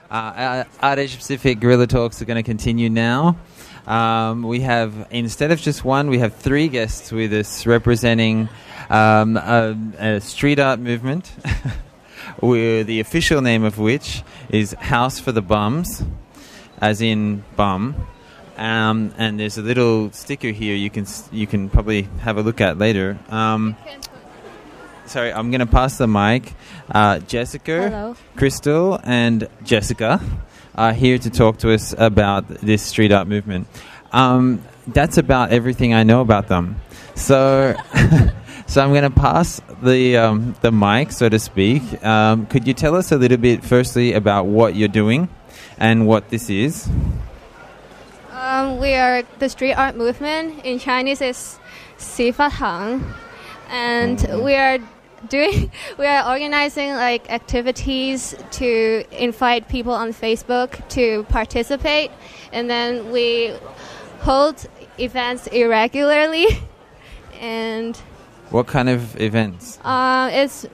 Art Asia Pacific Guerrilla Talks are going to continue now. We have, instead of just one, we have 3 guests with us representing a street art movement, the official name of which is House for the Bums, as in bum. And there's a little sticker here you can probably have a look at later. Sorry, I'm going to pass the mic. Jessica, hello. Crystal, and Jessica are here to talk to us about this street art movement. That's about everything I know about them. So, so I'm going to pass the mic, so to speak. Could you tell us a little bit, firstly, about what you're doing and what this is? We are the street art movement. In Chinese, it's 习法行, and we are organizing like activities to invite people on Facebook to participate, and then we hold events irregularly. And what kind of events? All of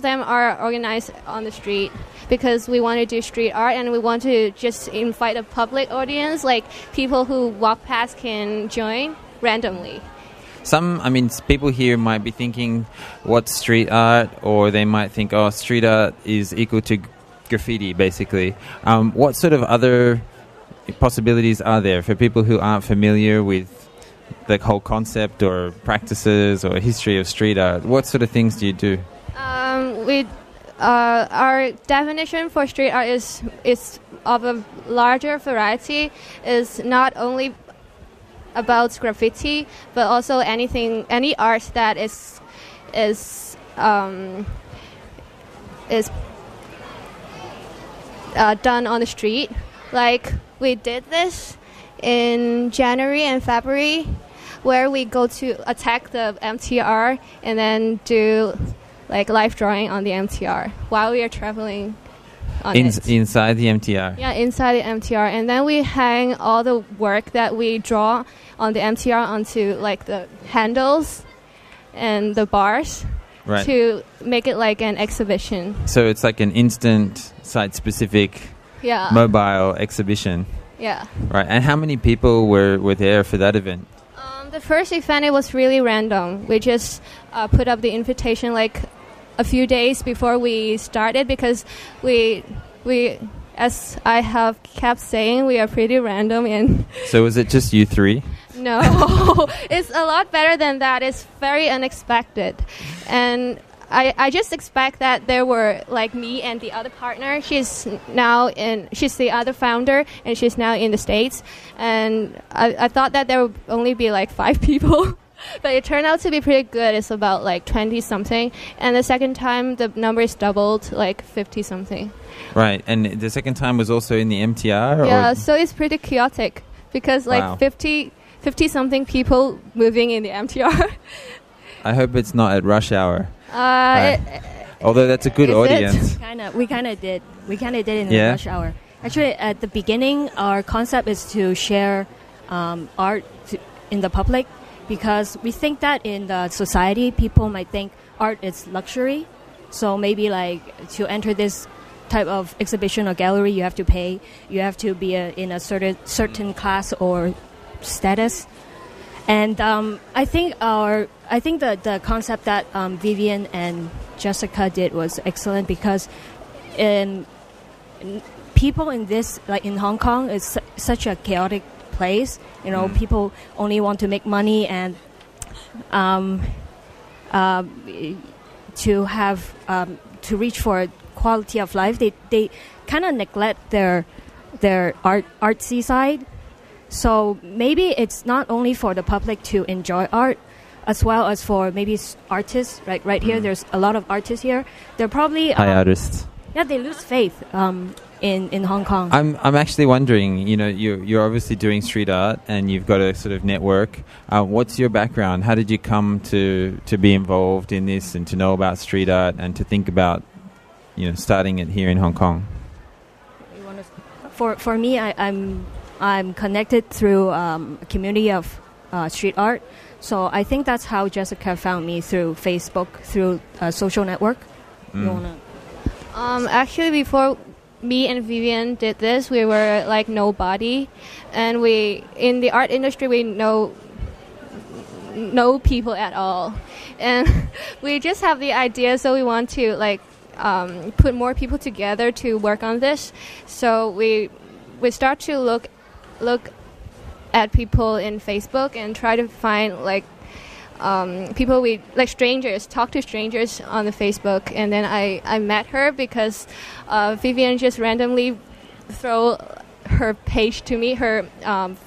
them are organized on the street because we want to do street art and we want to just invite a public audience, like people who walk past can join randomly. People here might be thinking, what's street art? Or they might think, street art is equal to graffiti, basically. What sort of other possibilities are there for people who aren't familiar with the whole concept or practices or history of street art? What sort of things do you do? Our definition for street art is of a larger variety. Is not only about graffiti, but also any art that is done on the street. Like we did this in January and February, where we go to attack the MTR and then do like live drawing on the MTR while we are traveling on inside the MTR. Yeah, inside the MTR, and then we hang all the work that we draw on the MTR onto like the handles and the bars, right, to make it like an exhibition. So it's like an instant site-specific mobile exhibition. Yeah. Right. And how many people were there for that event? The first event, it was really random. We just put up the invitation like a few days before we started because we as I have kept saying, we are pretty random. And so was it just you 3? No, it's a lot better than that. It's very unexpected. And I just expect that there were like me and the other partner. She's the other founder, and she's now in the States. And I thought that there would only be like 5 people, but it turned out to be pretty good. It's about like 20 something, and the second time the number is doubled, like 50 something. Right, and the second time was also in the MTR. Yeah, so it's pretty chaotic because like wow. 50 something people moving in the MTR. I hope it's not at rush hour. Although that's a good audience. We kind of did in the rush hour. Actually, at the beginning, our concept is to share art in the public, because we think that in the society, people might think art is luxury. So maybe like to enter this type of exhibition or gallery, you have to pay. You have to be in a certain class or status. And I think the concept that Vivian and Jessica did was excellent, because people in this, like in Hong Kong, is such a chaotic place. You know, people only want to make money and to have to reach for quality of life. They kind of neglect their artsy side. So maybe it's not only for the public to enjoy art, as well as for maybe artists. Right here, there's a lot of artists here. They're probably artists. Yeah, they lose faith in Hong Kong. I'm actually wondering. You know, you're obviously doing street art, and you've got a sort of network. What's your background? How did you come to be involved in this, and to know about street art, and to think about, starting it here in Hong Kong? For me, I'm connected through a community of street art. So I think that's how Jessica found me, through Facebook, through a social network. You wanna? Actually, before me and Vivian did this, we were like nobody, and we in the art industry we know no people at all, and we just have the idea, so we want to like put more people together to work on this. So we start to look at people in Facebook and try to find like people we like, strangers, talk to strangers on the Facebook. And then I met her because Vivian just randomly throw her page to me, her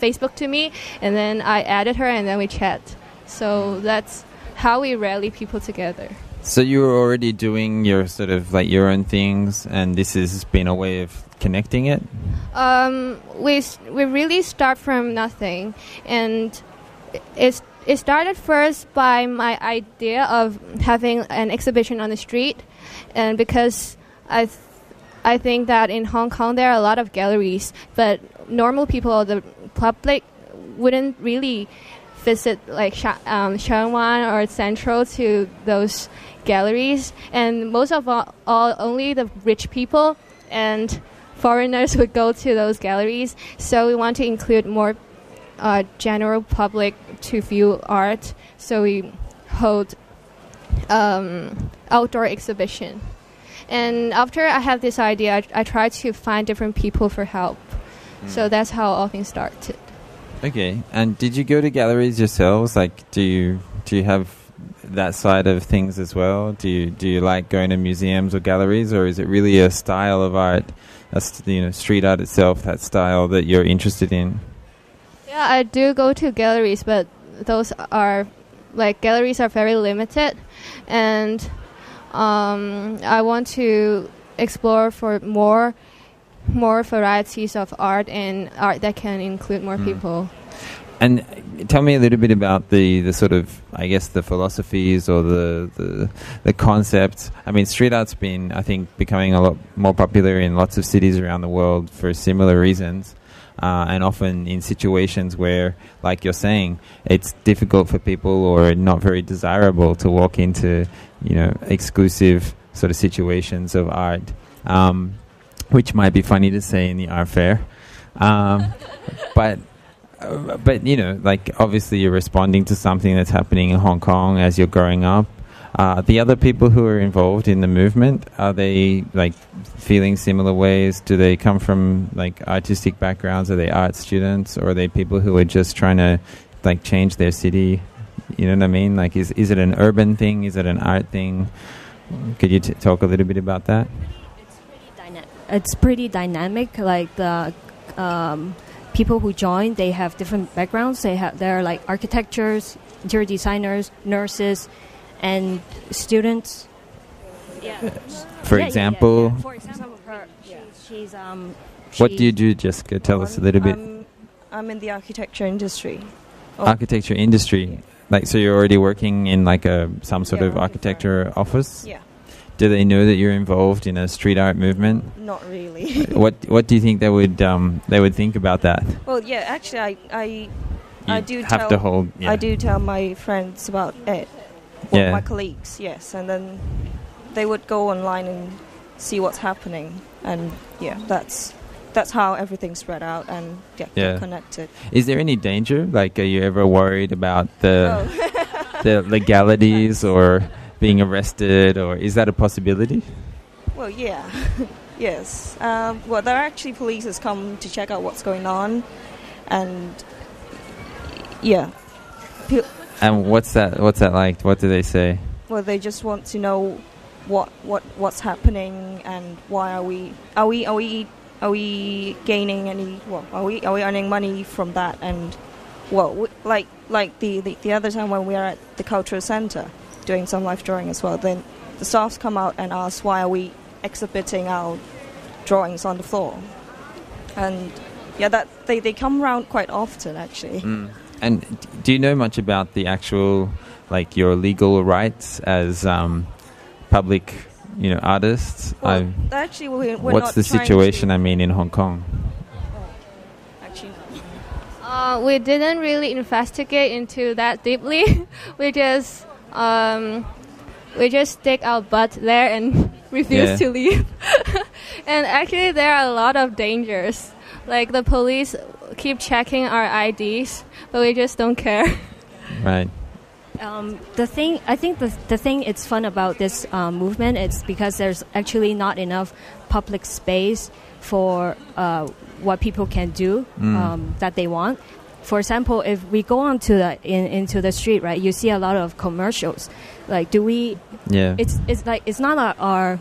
Facebook to me, and then I added her and then we chat. So that's how we rally people together. So you were already doing your sort of like your own things, and this has been a way of connecting it? We really start from nothing, and it started first by my idea of having an exhibition on the street, and because I think that in Hong Kong there are a lot of galleries, but normal people or the public wouldn't really visit like Sheung Wan or Central to those galleries, and most of all only the rich people and foreigners would go to those galleries. So we want to include more general public to view art, so we hold outdoor exhibition. And after I have this idea, I try to find different people for help. So that's how all things started. Okay, and did you go to galleries yourselves? Like, do you have that side of things as well? Do you like going to museums or galleries, or is it really a style of art, street art itself, that style that you're interested in? Yeah, I do go to galleries, but those are galleries are very limited, and I want to explore for more varieties of art, and art that can include more people. And tell me a little bit about the sort of, I guess, the philosophies or the concepts. I mean, street art's been, I think, becoming a lot more popular in lots of cities around the world for similar reasons, and often in situations where, like you're saying, it's difficult for people or not very desirable to walk into, exclusive sort of situations of art. Which might be funny to say in the art fair, but obviously you're responding to something that's happening in Hong Kong as you're growing up. The other people who are involved in the movement, are they feeling similar ways? Do they come from artistic backgrounds? Are they art students, or are they people who are just trying to change their city? You know what I mean? Is it an urban thing? Is it an art thing? Could you talk a little bit about that? It's pretty dynamic. Like the people who join, they have different backgrounds. They're like architects, interior designers, nurses, and students. Yeah. For example. For example, she's what do you do, Jessica? Tell us a little bit. I'm in the architecture industry. Architecture industry. So you're already working in some sort of architecture office? Yeah. Do they know that you're involved in a street art movement? Not really. What do you think they would think about that? Well, yeah, actually, I do tell my friends about it. Well, my colleagues, yes, and then they would go online and see what's happening, and that's how everything spread out and get connected. Is there any danger? Are you ever worried about the legalities or being arrested, or is that a possibility? Well, yeah. Yes. Well, there are actually police has come to check out what's going on, and and what's that like? What do they say? Well, they just want to know what's happening, and why are we gaining any? Well, are we earning money from that? And the other time when we are at the cultural center doing some live drawing as well, then the staffs come out and ask why are we exhibiting our drawings on the floor, and that they come around quite often actually. And do you know much about the actual your legal rights as public artists? Well, actually we're what's the situation in Hong Kong? Actually we didn't really investigate into that deeply. We just stick our butt there and refuse to leave. And actually, there are a lot of dangers. Like the police keep checking our IDs, but we just don't care. Right. The thing it's fun about this movement is because there's actually not enough public space for what people can do that they want. For example, if we go onto into the street, right, you see a lot of commercials. Like, do we? Yeah. It's not our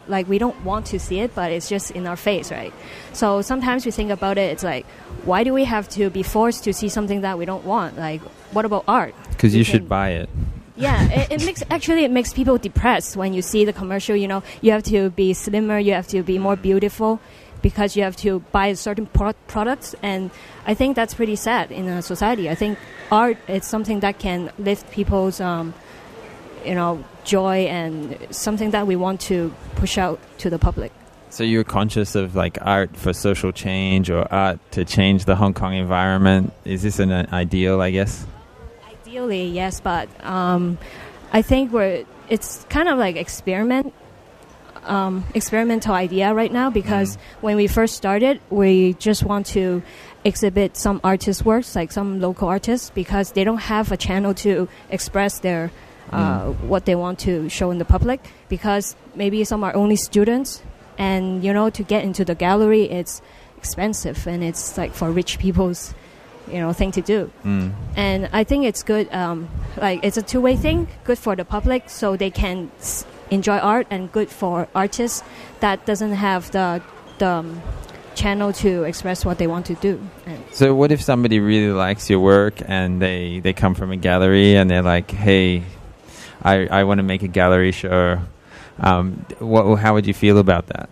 like we don't want to see it, but it's just in our face, right? So sometimes we think about it. It's like, why do we have to be forced to see something that we don't want? Like, what about art? Because you should buy it. Yeah, it makes people depressed when you see the commercial. You know, you have to be slimmer, you have to be more beautiful, because you have to buy certain products, and I think that's pretty sad in a society. I think art is something that can lift people's, joy, and something that we want to push out to the public. So you're conscious of like art for social change or art to change the Hong Kong environment. Is this an ideal, I guess? Ideally, yes, but I think it's kind of like experimental idea right now, because when we first started, we just want to exhibit some artists' works, like some local artists, because they don't have a channel to express their what they want to show in the public, because maybe some are only students, and to get into the gallery it's expensive, and it's like for rich people's thing to do. And I think it's good, like it's a two-way thing, good for the public so they can enjoy art, and good for artists that doesn't have the channel to express what they want to do. So what if somebody really likes your work and they come from a gallery and they're like, hey, I want to make a gallery show. How would you feel about that?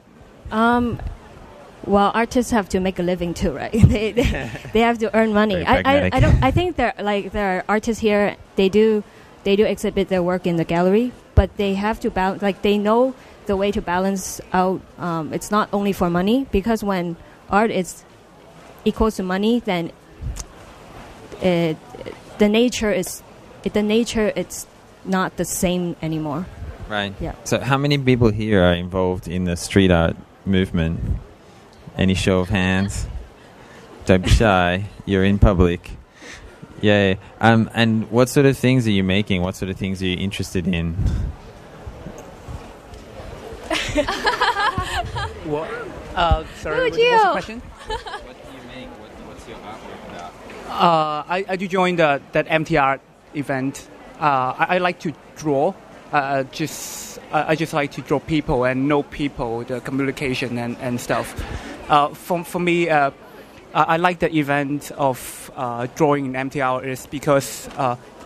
Well, artists have to make a living too, right? they have to earn money. I think there are artists here. They do exhibit their work in the gallery, but they have to balance. Like, they know the way to balance out. It's not only for money, because when art is equals to money, then the nature it's not the same anymore. Right. Yeah. So how many people here are involved in the street art movement? Any show of hands? Don't be shy. You're in public. Yeah. And what sort of things are you making? What sort of things are you interested in? Sorry, what's the question? What do you make? What's your artwork about? I do join that MTR event. I like to draw. I just like to draw people and know people, the communication and stuff. For me, I like the event of drawing in MTR is because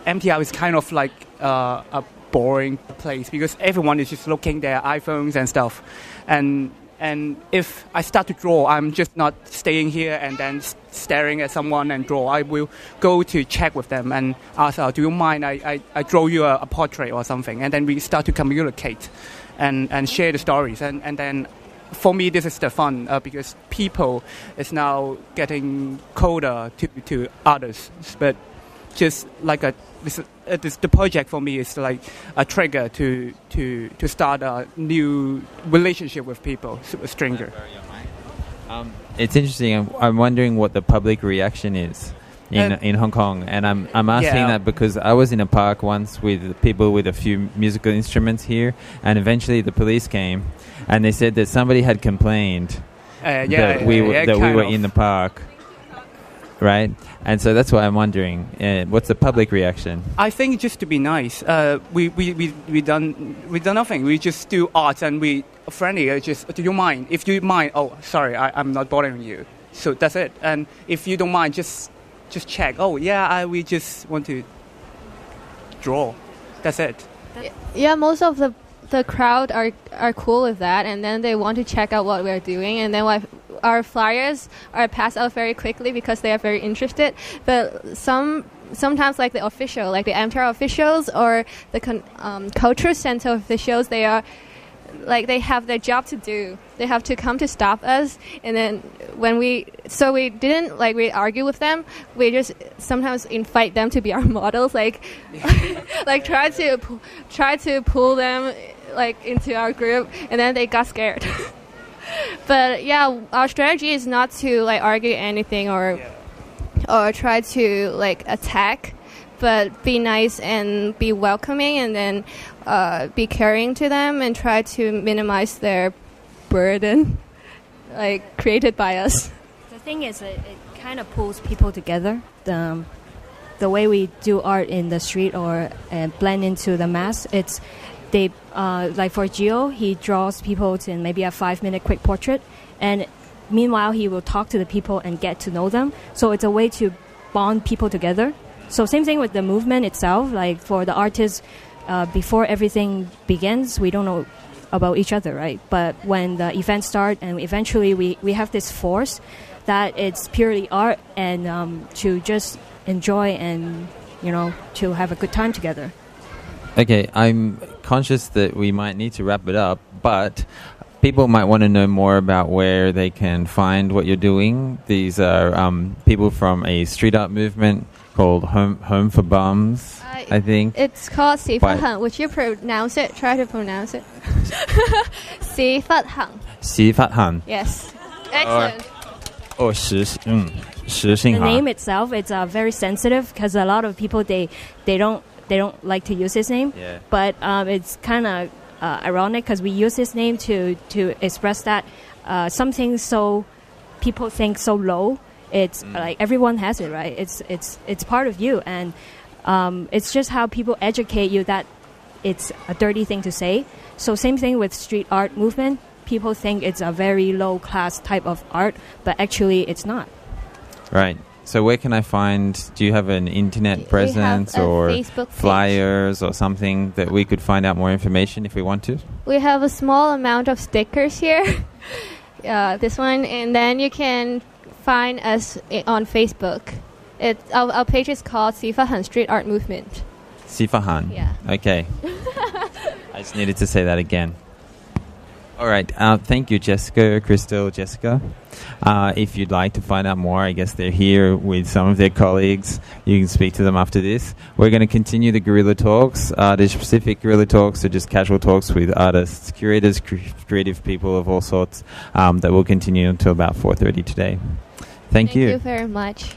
MTR is kind of like a boring place, because everyone is just looking their iPhones and stuff. And if I start to draw, I'm just not staying here and then staring at someone and draw. I will go to check with them and ask, do you mind I draw you a portrait or something? And then we start to communicate and share the stories. And then for me, this is the fun, because people is now getting colder to others. But just like the project for me is like a trigger to start a new relationship with people, a stranger. It's interesting. I'm wondering what the public reaction is in Hong Kong, and I'm asking that because I was in a park once with people with a few musical instruments here, and eventually the police came, and they said that somebody had complained that we were in the park. Right, and so that's why I'm wondering, what's the public reaction? I think just to be nice, we done nothing. We just do art and we friendly. Just, do you mind? If you mind, oh sorry, I'm not bothering you. So that's it. And if you don't mind, just check. Oh yeah, we just want to draw. That's it. Yeah, most of the crowd are cool with that, and then they want to check out what we're doing, and then our flyers are passed out very quickly because they are very interested. But sometimes, like the official, like the MTR officials or the cultural center officials, they are like, they have their job to do. They have to come to stop us, and then we didn't like we argue with them. We just sometimes invite them to be our models, like like try to pull them like into our group, and then they got scared. But yeah, our strategy is not to like argue anything or try to like attack, but be nice and be welcoming, and then be caring to them and try to minimize their burden like created by us. The thing is, it kind of pulls people together. The way we do art in the street or blend into the mass, they like for Gio, he draws people in maybe a 5-minute quick portrait, and meanwhile he will talk to the people and get to know them. So it's a way to bond people together. So same thing with the movement itself. Like for the artists, before everything begins, we don't know about each other, right? But when the events start and eventually we have this force that it's purely art and to just enjoy and, you know, to have a good time together. Okay, I'm conscious that we might need to wrap it up, but people might want to know more about where they can find what you're doing. These are people from a street art movement called Home for Bums, I think. It's called 洗发行. Would you pronounce it? Try to pronounce it. 洗发行. 洗发行. Yes. Excellent. Or 实行. The name itself, it's very sensitive because a lot of people they don't like to use his name. Yeah. But it's kind of ironic because we use his name to express that something so people think so low. It's like everyone has it, right? It's part of you, and it's just how people educate you that it's a dirty thing to say. So same thing with street art movement. People think it's a very low class type of art, but actually it's not. Right. So where can I find, do you have an internet presence or Facebook flyers or something that we could find out more information if we want to? We have a small amount of stickers here. This one, and then you can find us on Facebook. Our page is called 洗发行 Street Art Movement. 洗发行. Yeah. Okay. I just needed to say that again. All right. Thank you, Jessica, Crystal, Jessica. If you'd like to find out more, I guess they're here with some of their colleagues. You can speak to them after this. We're going to continue the Guerrilla Talks. Asia-Pacific Guerrilla Talks are just casual talks with artists, curators, creative people of all sorts that will continue until about 4:30 today. Thank you. Thank you very much.